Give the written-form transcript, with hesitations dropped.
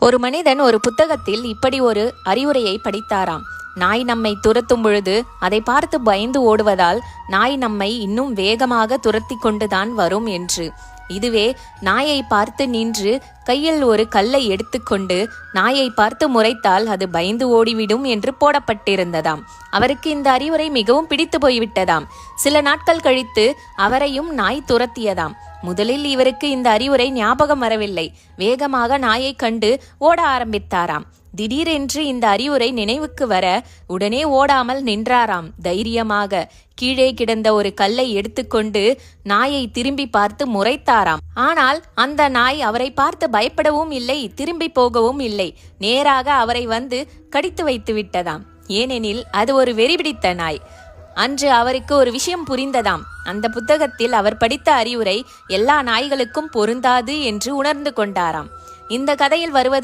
ஒரு மனிதன் ஒரு புத்தகத்தில் இப்படி ஒரு அறிவுரையை படித்தாராம். நாய் நம்மை துரத்தும் பொழுது அதை பார்த்து பயந்து ஓடுவதால் நாய் நம்மை இன்னும் வேகமாக துரத்தி கொண்டுதான் வரும் என்று. இதுவே நாயை பார்த்து நின்று கையில் ஒரு கல்லை எடுத்துக்கொண்டு நாயை பார்த்து முறைத்தால் அது பயந்து ஓடிவிடும் என்று போடப்பட்டிருந்ததாம். அவருக்கு இந்த அறிவுரை மிகவும் பிடித்து போய்விட்டதாம். சில நாட்கள் கழித்து அவரையும் நாய் துரத்தியதாம். முதலில் இவருக்கு இந்த அறிவுரை ஞாபகம் வரவில்லை. வேகமாக நாயை கண்டு ஓட ஆரம்பித்தாராம். திடீரென்று இந்த அறிவுரை நினைவுக்கு வர உடனே ஓடாமல் நின்றாராம். தைரியமாக கீழே கிடந்த ஒரு கல்லை எடுத்துக்கொண்டு நாயை திரும்பி பார்த்து முறைத்தாராம். ஆனால் அந்த நாய் அவரை பார்த்து பயப்படவும் இல்லை, திரும்பி போகவும் இல்லை. நேராக அவரை வந்து கடித்து வைத்து விட்டதாம். ஏனெனில் அது ஒரு வெறிபிடித்த நாய். அன்று அவருக்கு ஒரு விஷயம் புரிந்ததாம். அந்த புத்தகத்தில் அவர் படித்த அறிவுரை எல்லா நாய்களுக்கும் பொருந்தாது என்று உணர்ந்து கொண்டாராம். இந்த கதையில் வருவது